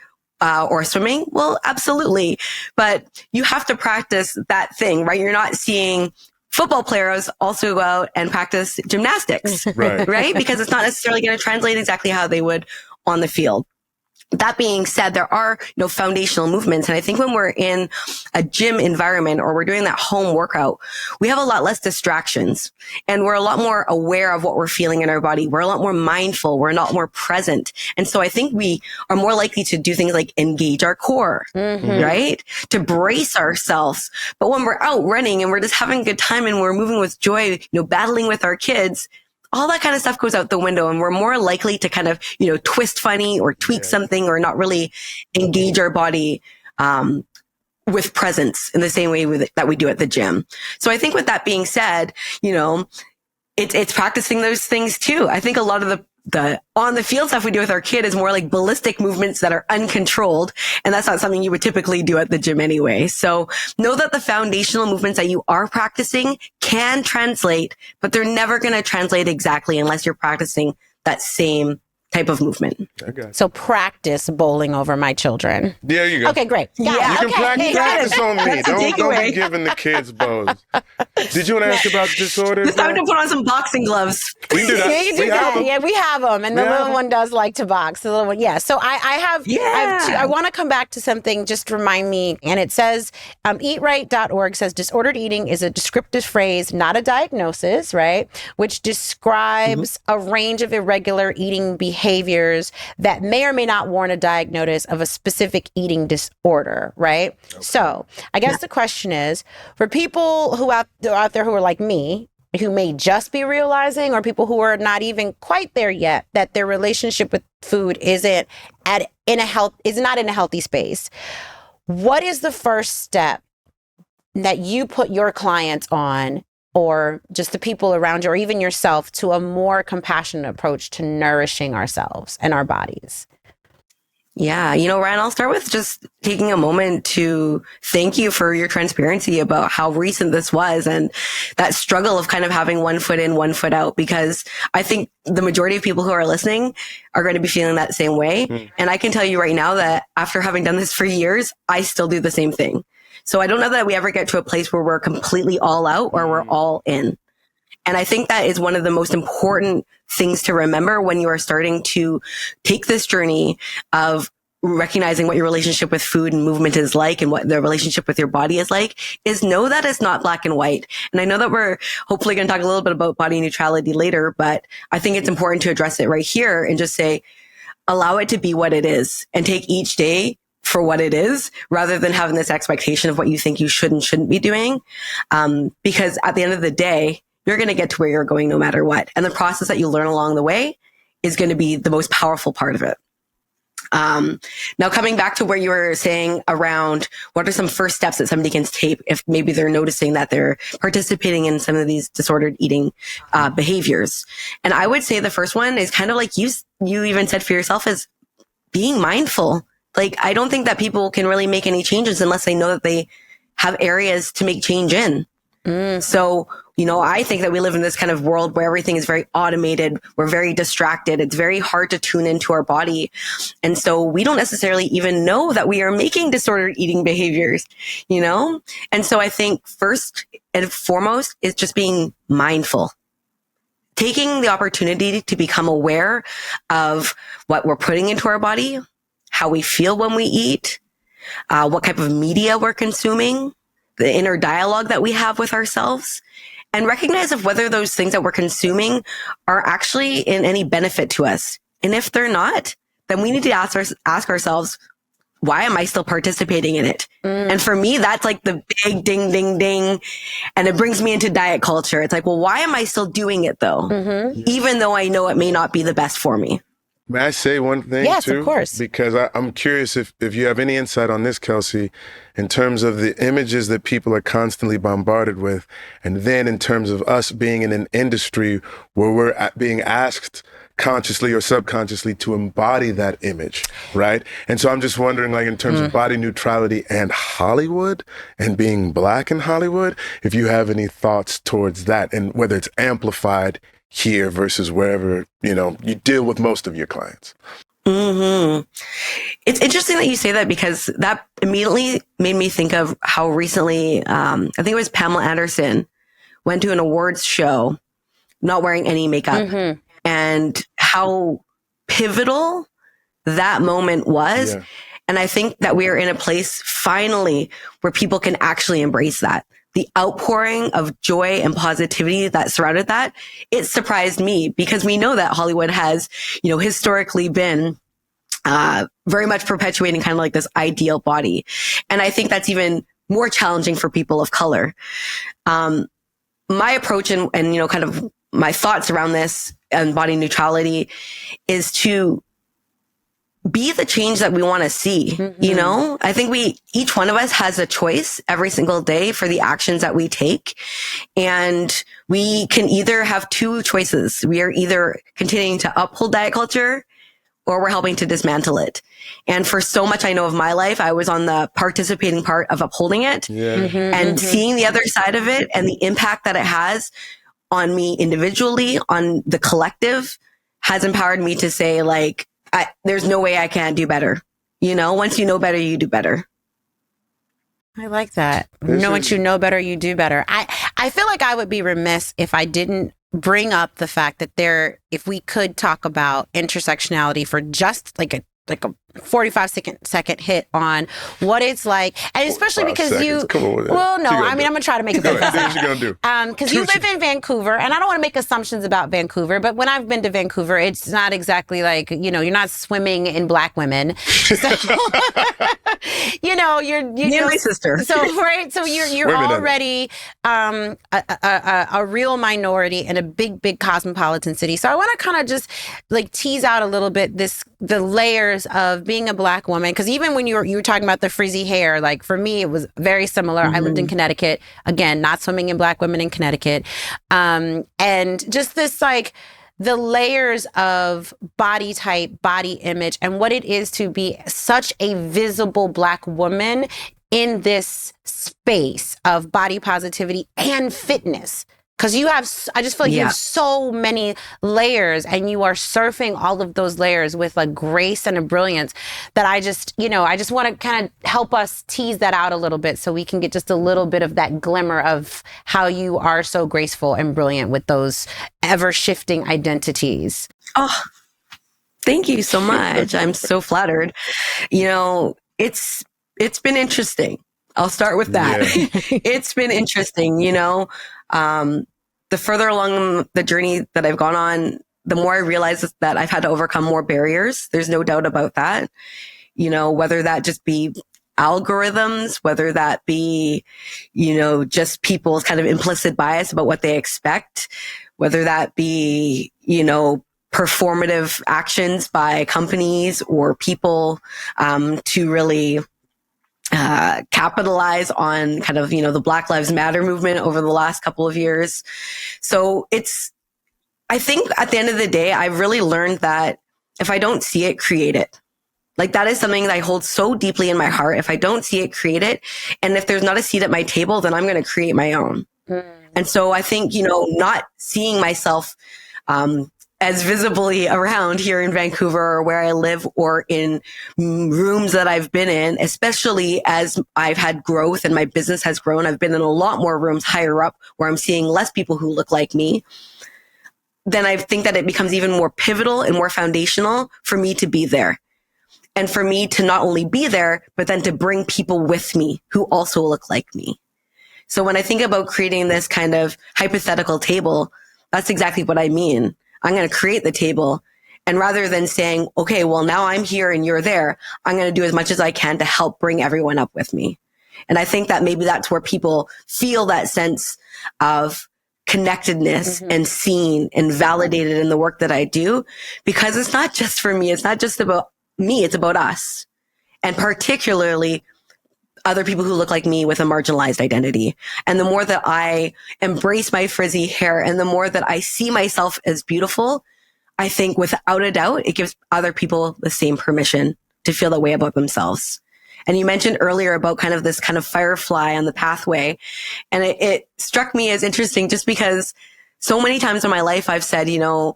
or swimming? Well, absolutely. But you have to practice that thing, right? You're not seeing football players also go out and practice gymnastics, right? Because it's not necessarily going to translate exactly how they would on the field. That being said, there are, you know, foundational movements. And I think when we're in a gym environment or we're doing that home workout, we have a lot less distractions and we're a lot more aware of what we're feeling in our body. We're a lot more mindful. We're a lot more present. And so I think we are more likely to do things like engage our core, right? To brace ourselves. But when we're out running and we're just having a good time and we're moving with joy, you know, battling with our kids, all that kind of stuff goes out the window and we're more likely to kind of, you know, twist funny or tweak something or not really engage our body, with presence in the same way that we do at the gym. So I think with that being said, you know, it's practicing those things too. I think a lot of the on the field stuff we do with our kid is more like ballistic movements that are uncontrolled. And that's not something you would typically do at the gym anyway. So know that the foundational movements that you are practicing can translate, but they're never going to translate exactly unless you're practicing that same type of movement. Okay. So practice bowling over my children. There you go. Okay, great. You can practice on me. That's a Don't takeaway. be giving the kids bows. Did you want to ask about disorders? It's time to put on some boxing gloves. We can do that. Yeah, you do We have that. them. Yeah, we have them, and the little one does like to box. The little one, yeah. So I have two. I want to come back to something. Just remind me, and it says, eatright.org says disordered eating is a descriptive phrase, not a diagnosis, right? Which describes a range of irregular eating behaviors that may or may not warrant a diagnosis of a specific eating disorder, right? Okay. So I guess the question is, for people who out there who are like me, who may just be realizing, or people who are not even quite there yet, that their relationship with food is not in a healthy space. What is the first step that you put your clients on, or just the people around you, or even yourself, to a more compassionate approach to nourishing ourselves and our bodies? Yeah. You know, Ryan, I'll start with just taking a moment to thank you for your transparency about how recent this was and that struggle of kind of having one foot in, one foot out, because I think the majority of people who are listening are going to be feeling that same way. And I can tell you right now that after having done this for years, I still do the same thing. So I don't know that we ever get to a place where we're completely all out or we're all in. And I think that is one of the most important things to remember when you are starting to take this journey of recognizing what your relationship with food and movement is like and what the relationship with your body is like, is know that it's not black and white. And I know that we're hopefully going to talk a little bit about body neutrality later, but I think it's important to address it right here and just say, allow it to be what it is and take each day for what it is, rather than having this expectation of what you think you should and shouldn't be doing. Because at the end of the day, you're going to get to where you're going no matter what. And the process that you learn along the way is going to be the most powerful part of it. Now coming back to where you were saying around what are some first steps that somebody can take if maybe they're noticing that they're participating in some of these disordered eating behaviors. And I would say the first one is kind of like you even said for yourself, is being mindful. Like, I don't think that people can really make any changes unless they know that they have areas to make change in. So, you know, I think that we live in this kind of world where everything is very automated. We're very distracted. It's very hard to tune into our body. And so we don't necessarily even know that we are making disordered eating behaviors, you know? And so I think first and foremost is just being mindful. Taking the opportunity to become aware of what we're putting into our body, how we feel when we eat, what type of media we're consuming, the inner dialogue that we have with ourselves, and recognize if whether those things that we're consuming are actually in any benefit to us. And if they're not, then we need to ask ourselves, why am I still participating in it? And for me, that's like the big ding, ding, ding. And it brings me into diet culture. It's like, well, why am I still doing it though? Even though I know it may not be the best for me. May I say one thing Yes, too? of course. Because I'm curious if you have any insight on this, Kelsey, in terms of the images that people are constantly bombarded with, and then in terms of us being in an industry where we're being asked consciously or subconsciously to embody that image, right? And so I'm just wondering, like, in terms of body neutrality and Hollywood and being Black in Hollywood, if you have any thoughts towards that and whether it's amplified here versus wherever, you deal with most of your clients. It's interesting that you say that, because that immediately made me think of how recently, I think it was Pamela Anderson went to an awards show not wearing any makeup, and how pivotal that moment was. Yeah. And I think that we are in a place finally where people can actually embrace that. The outpouring of joy and positivity that surrounded that, it surprised me, because we know that Hollywood has, historically been very much perpetuating kind of like this ideal body. And I think that's even more challenging for people of color. My approach and kind of my thoughts around this and body neutrality is to be the change that we want to see. I think each one of us has a choice every single day for the actions that we take. And we can either have two choices. We are either continuing to uphold diet culture, or we're helping to dismantle it. And for so much I know of my life, I was on the participating part of upholding it, and seeing the other side of it and the impact that it has on me individually, on the collective, has empowered me to say, like, there's no way I can't do better. Once you know better, you do better. I like that. Once you know better, you do better. I feel like I would be remiss if I didn't bring up the fact that if we could talk about intersectionality for just like a 45-second hit on what it's like, and especially because I'm gonna try to make it quick. Because you live in Vancouver, and I don't want to make assumptions about Vancouver, but when I've been to Vancouver, it's not exactly like, you're not swimming in Black women. So, you're my sister. So, right. So you're already a real minority in a big cosmopolitan city. So I want to kind of just like tease out a little bit the layers of being a Black woman, because even when you were talking about the frizzy hair, like for me it was very similar. I lived in Connecticut, again, not swimming in Black women in Connecticut, and just this like the layers of body type, body image, and what it is to be such a visible Black woman in this space of body positivity and fitness. Because I just feel like you have so many layers, and you are surfing all of those layers with a grace and a brilliance that I just want to kind of help us tease that out a little bit, so we can get just a little bit of that glimmer of how you are so graceful and brilliant with those ever shifting identities. Oh, thank you so much. I'm so flattered. It's been interesting. I'll start with that. Yeah. It's been interesting, the further along the journey that I've gone on, the more I realize that I've had to overcome more barriers. There's no doubt about that. Whether that just be algorithms, whether that be, just people's kind of implicit bias about what they expect, whether that be, performative actions by companies or people, to really capitalize on kind of, the Black Lives Matter movement over the last couple of years. So I think at the end of the day, I've really learned that if I don't see it, create it. Like that is something that I hold so deeply in my heart. If I don't see it, create it. And if there's not a seat at my table, then I'm going to create my own. And so I think, not seeing myself, as visibly around here in Vancouver or where I live or in rooms that I've been in, especially as I've had growth and my business has grown. I've been in a lot more rooms higher up where I'm seeing less people who look like me. Then I think that it becomes even more pivotal and more foundational for me to be there. And for me to not only be there, but then to bring people with me who also look like me. So when I think about creating this kind of hypothetical table, that's exactly what I mean. I'm going to create the table, And rather than saying, okay, well, now I'm here and you're there, I'm going to do as much as I can to help bring everyone up with me. And I think that maybe that's where people feel that sense of connectedness and seen and validated in the work that I do, because it's not just for me. It's not just about me. It's about us. And particularly other people who look like me with a marginalized identity. And the more that I embrace my frizzy hair and the more that I see myself as beautiful, I think without a doubt, it gives other people the same permission to feel that way about themselves. And you mentioned earlier about kind of this kind of firefly on the pathway. And it struck me as interesting just because so many times in my life, I've said, you know,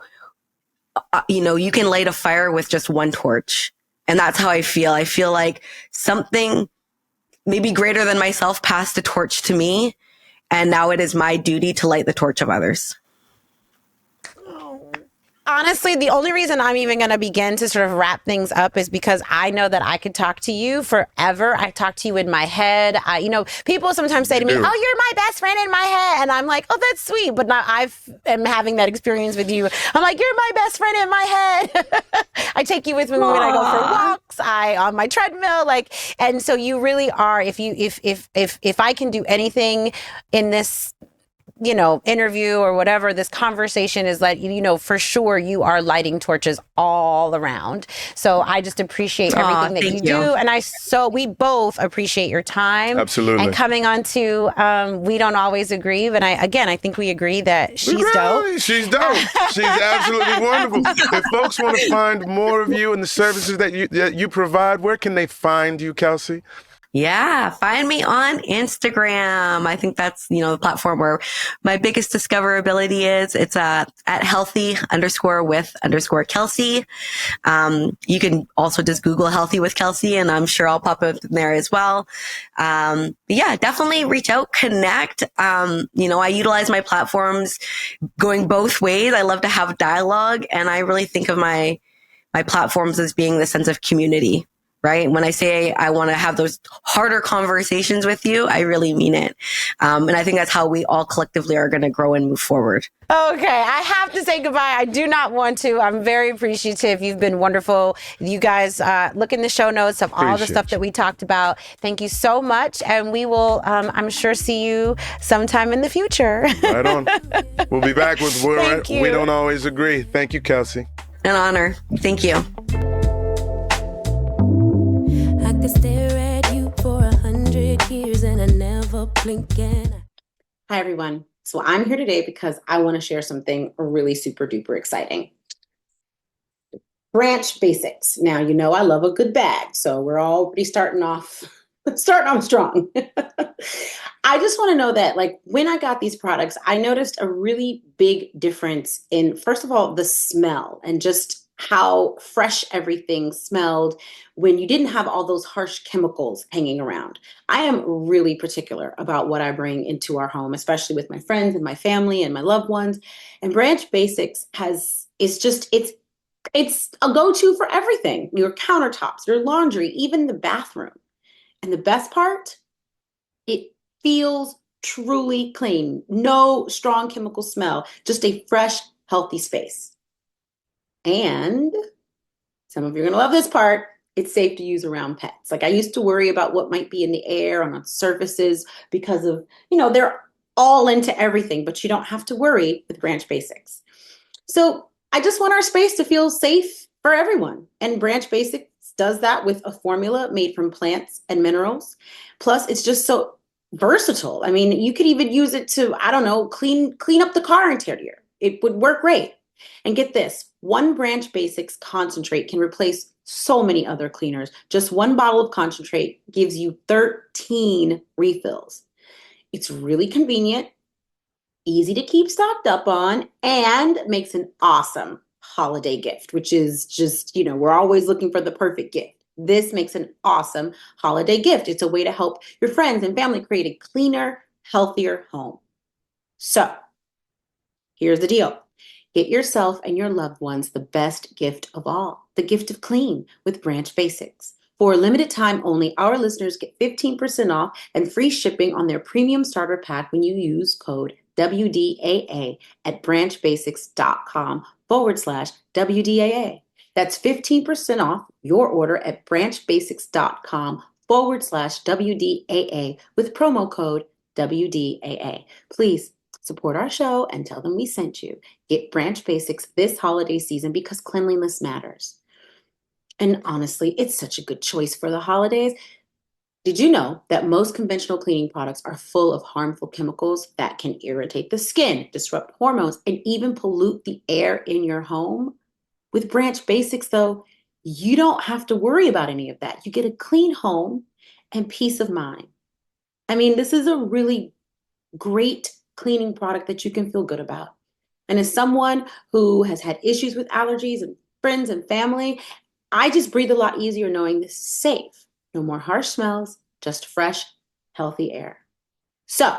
you can light a fire with just one torch. And that's how I feel. I feel like something maybe greater than myself passed a torch to me. And now it is my duty to light the torch of others. Honestly, the only reason I'm even going to begin to sort of wrap things up is because I know that I could talk to you forever. I talk to you in my head. People sometimes say to me, "Oh, you're my best friend in my head," and I'm like, "Oh, that's sweet." But now am having that experience with you. I'm like, "You're my best friend in my head." I take you with me when I go for walks. On my treadmill, and so you really are. If I can do anything in this, interview or whatever, this conversation is that, for sure you are lighting torches all around. So I just appreciate everything that you do. And we both appreciate your time. Absolutely. And coming on to, We Don't Always Agree. But I think we agree that she's dope. She's dope. She's absolutely wonderful. If folks want to find more of you and the services that you provide, where can they find you, Kelsey? Yeah, find me on Instagram. I think that's, the platform where my biggest discoverability is. It's at healthy_with_Kelsey. You can also just Google healthy with Kelsey and I'm sure I'll pop up in there as well. But yeah, definitely reach out, connect. I utilize my platforms going both ways. I love to have dialogue and I really think of my platforms as being the sense of community. Right? When I say I want to have those harder conversations with you, I really mean it. And I think that's how we all collectively are going to grow and move forward. Okay, I have to say goodbye. I do not want to. I'm very appreciative. You've been wonderful. You guys look in the show notes of all the stuff that we talked about. Thank you so much. And we will, I'm sure, see you sometime in the future. Right on. We'll be back with We Don't Always Agree. Thank you, Kelsey. An honor. Thank you. I could stare at you for 100 years and I never blink. Hi, everyone. So I'm here today because I want to share something really super duper exciting. Branch basics. Now, I love a good bag, so we're already starting off strong. I just want to know that, when I got these products, I noticed a really big difference in, first of all, the smell and just how fresh everything smelled when you didn't have all those harsh chemicals hanging around. I am really particular about what I bring into our home, especially with my friends and my family and my loved ones. And Branch Basics it's a go-to for everything. Your countertops, your laundry, even the bathroom. And the best part, it feels truly clean. No strong chemical smell, just a fresh, healthy space. And some of you are going to love this part. It's safe to use around pets. I used to worry about what might be in the air and on surfaces because of, they're all into everything, but you don't have to worry with Branch Basics. So I just want our space to feel safe for everyone. And Branch Basics does that with a formula made from plants and minerals. Plus, it's just so versatile. I mean, you could even use it to, clean up the car interior. It would work great. And get this, one Branch Basics concentrate can replace so many other cleaners. Just one bottle of concentrate gives you 13 refills. It's really convenient, easy to keep stocked up on, and makes an awesome holiday gift, which is just, we're always looking for the perfect gift. This makes an awesome holiday gift. It's a way to help your friends and family create a cleaner, healthier home. So here's the deal. Get yourself and your loved ones the best gift of all, the gift of clean with Branch Basics. For a limited time only, our listeners get 15% off and free shipping on their premium starter pack when you use code WDAA at branchbasics.com/WDAA. That's 15% off your order at branchbasics.com/WDAA with promo code WDAA. Please support our show and tell them we sent you. Get Branch Basics this holiday season because cleanliness matters. And honestly, it's such a good choice for the holidays. Did you know that most conventional cleaning products are full of harmful chemicals that can irritate the skin, disrupt hormones, and even pollute the air in your home? With Branch Basics, though, you don't have to worry about any of that. You get a clean home and peace of mind. I mean, this is a really great cleaning product that you can feel good about. And as someone who has had issues with allergies and friends and family, I just breathe a lot easier knowing this is safe. No more harsh smells, just fresh, healthy air. So,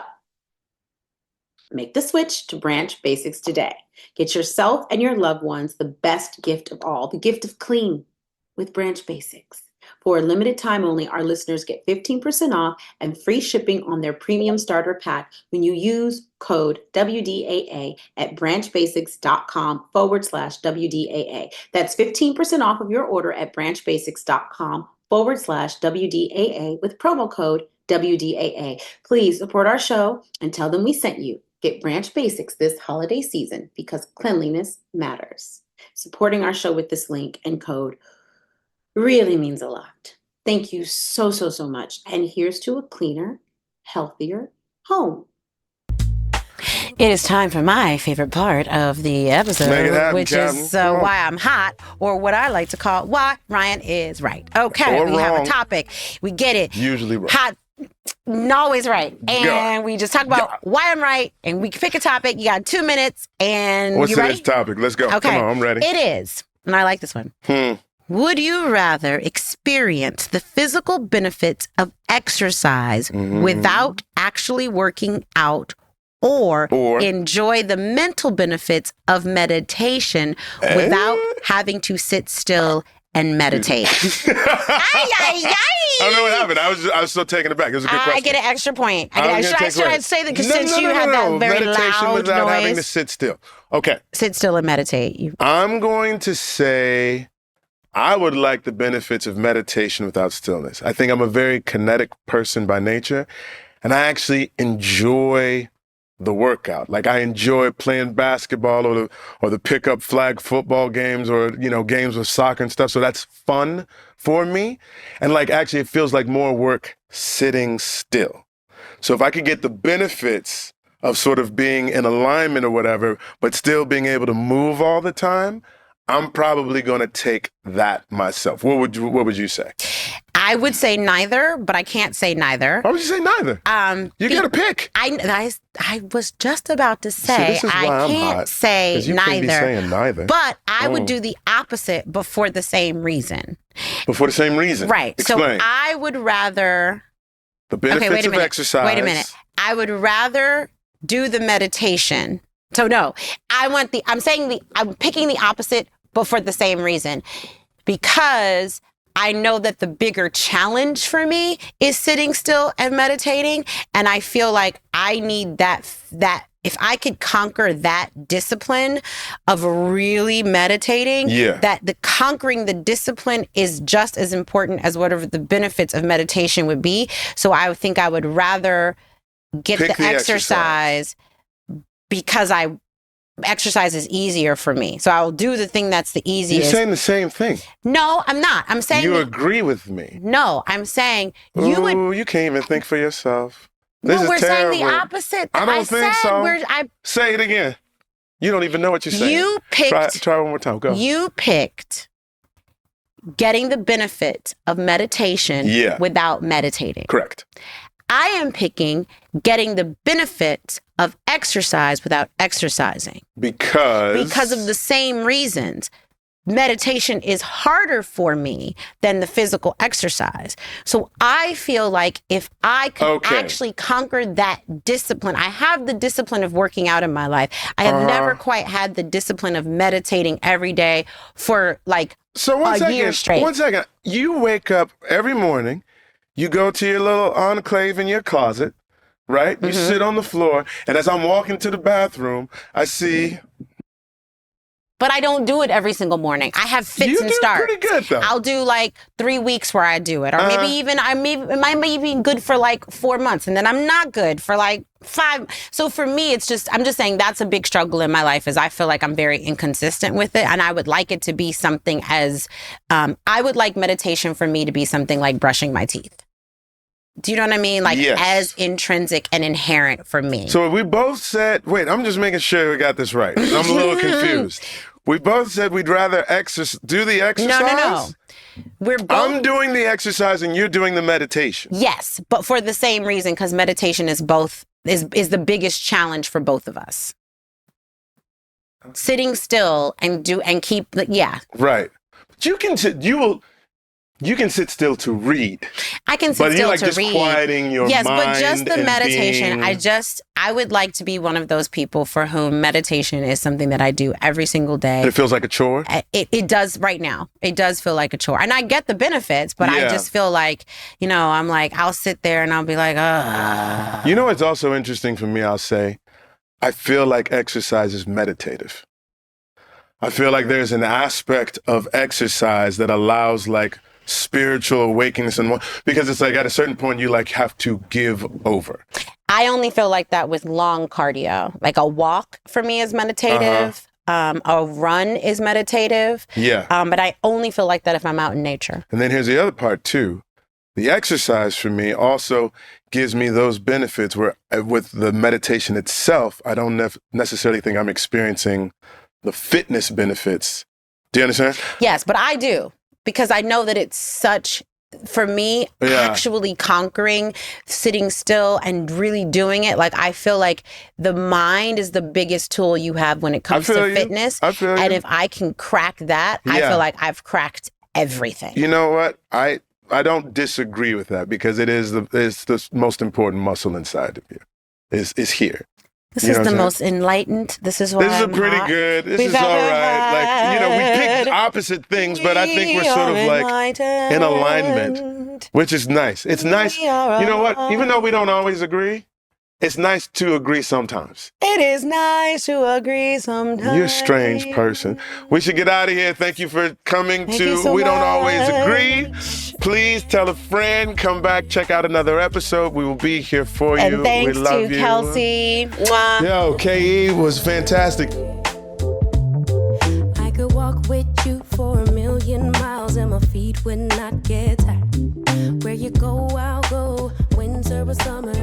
make the switch to Branch Basics today. Get yourself and your loved ones the best gift of all, the gift of clean with Branch Basics. For a limited time only, our listeners get 15% off and free shipping on their premium starter pack when you use code WDAA at branchbasics.com/WDAA. That's 15% off of your order at branchbasics.com/WDAA with promo code WDAA. Please support our show and tell them we sent you. Get Branch Basics this holiday season because cleanliness matters. Supporting our show with this link and code really means a lot. Thank you so much. And here's to a cleaner, healthier home. It is time for my favorite part of the episode, which is why I'm hot, or what I like to call why Ryan is right. Okay, or we wrong. have a topic. We get it. Usually right. Hot, always right. And we just talk about why I'm right, and we pick a topic. You got 2 minutes, and What's you ready? today's topic? Let's go. Okay. Come on, I'm ready. It is, and I like this one. Would you rather experience the physical benefits of exercise without actually working out, or enjoy the mental benefits of meditation without having to sit still and meditate? I don't know what happened. I was still taken aback. It was a good question. I get an extra point. I should say that because since you had that very meditation loud without noise. having to sit still. Okay. Sit still and meditate. I'm going to say I would like the benefits of meditation without stillness. I think I'm a very kinetic person by nature, and I actually enjoy the workout. Like I enjoy playing basketball or the pickup flag football games or, games with soccer and stuff. So that's fun for me. And actually it feels like more work sitting still. So if I could get the benefits of sort of being in alignment or whatever, but still being able to move all the time, I'm probably going to take that myself. What would you say? I would say neither, but I can't say neither. Why would you say neither? You got to pick. I was just about to say this is why I I'm can't hot, say 'cause you can't be saying neither. But I would do the opposite, but for the same reason. But for the same reason. Right. Explain. So I would rather the benefits of exercise. Wait a minute. I would rather do the meditation. So no, I'm picking the opposite, but for the same reason. Because I know that the bigger challenge for me is sitting still and meditating. And I feel like I need that if I could conquer that discipline of really meditating, that conquering the discipline is just as important as whatever the benefits of meditation would be. So I think I would rather get the exercise because exercise is easier for me. So I'll do the thing that's the easiest. You're saying the same thing. No, I'm not. I'm saying you agree with me. No, I'm saying you can't even think for yourself. This we're is terrible. saying the opposite. I don't think so. Say it again. You don't even know what you're saying. You picked. Try one more time. Go. You picked getting the benefit of meditation without meditating. Correct. I am picking getting the benefit of exercise without exercising. Because of the same reasons. Meditation is harder for me than the physical exercise. So I feel like if I could actually conquer that discipline, I have the discipline of working out in my life. I have never quite had the discipline of meditating every day for a year straight. 1 second. You wake up every morning, you go to your little enclave in your closet, right? You sit on the floor, and as I'm walking to the bathroom, I see. But I don't do it every single morning. I have fits You and do starts. pretty good, though. I'll do like 3 weeks where I do it, or maybe even it might be good for like 4 months, and then I'm not good for like 5. So for me, I'm just saying that's a big struggle in my life. Is I feel like I'm very inconsistent with it, and I would like it to be something as I would like meditation for me to be something like brushing my teeth. Do you know what I mean? Like as intrinsic and inherent for me. So we both said, wait, I'm just making sure we got this right. I'm a little confused. We both said we'd rather do the exercise. No. We're both. I'm doing the exercise and you're doing the meditation. Yes, but for the same reason, because meditation is the biggest challenge for both of us. Sitting still and keep. Right. But you can sit still to read. I can sit still to read. But you like just quieting your mind. Yes, but just the meditation. Being... I would like to be one of those people for whom meditation is something that I do every single day. And it feels like a chore? It does right now. It does feel like a chore. And I get the benefits, but I just feel like, I'm like, I'll sit there and I'll be like, ugh. You know what's also interesting for me, I'll say? I feel like exercise is meditative. I feel like there's an aspect of exercise that allows like spiritual awakeness and because it's like at a certain point you like have to give over. I only feel like that with long cardio. Like a walk for me is meditative. A run is meditative. Yeah. But I only feel like that if I'm out in nature. And then here's the other part too. The exercise for me also gives me those benefits where with the meditation itself, I don't necessarily think I'm experiencing the fitness benefits. Do you understand? Yes, but I do. Because I know that it's such, for me, actually conquering, sitting still and really doing it. Like, I feel like the mind is the biggest tool you have when it comes to fitness. And if I can crack that, I feel like I've cracked everything. You know what? I don't disagree with that because it's the most important muscle inside of you. Is here. This is the most enlightened. This is why this is pretty good. This is all right. Like, we picked opposite things, but I think we're sort of like in alignment, which is nice. It's nice. You know what? Even though we don't always agree, it's nice to agree sometimes. It is nice to agree sometimes. You're a strange person. We should get out of here. Thank you for coming to We Don't Always Agree. Please tell a friend. Come back. Check out another episode. We will be here for you. And thanks we love to you. Kelsey. Mwah. Yo, KE was fantastic. I could walk with you for 1,000,000 miles and my feet would not get tired. Where you go, I'll go. Winter or summer.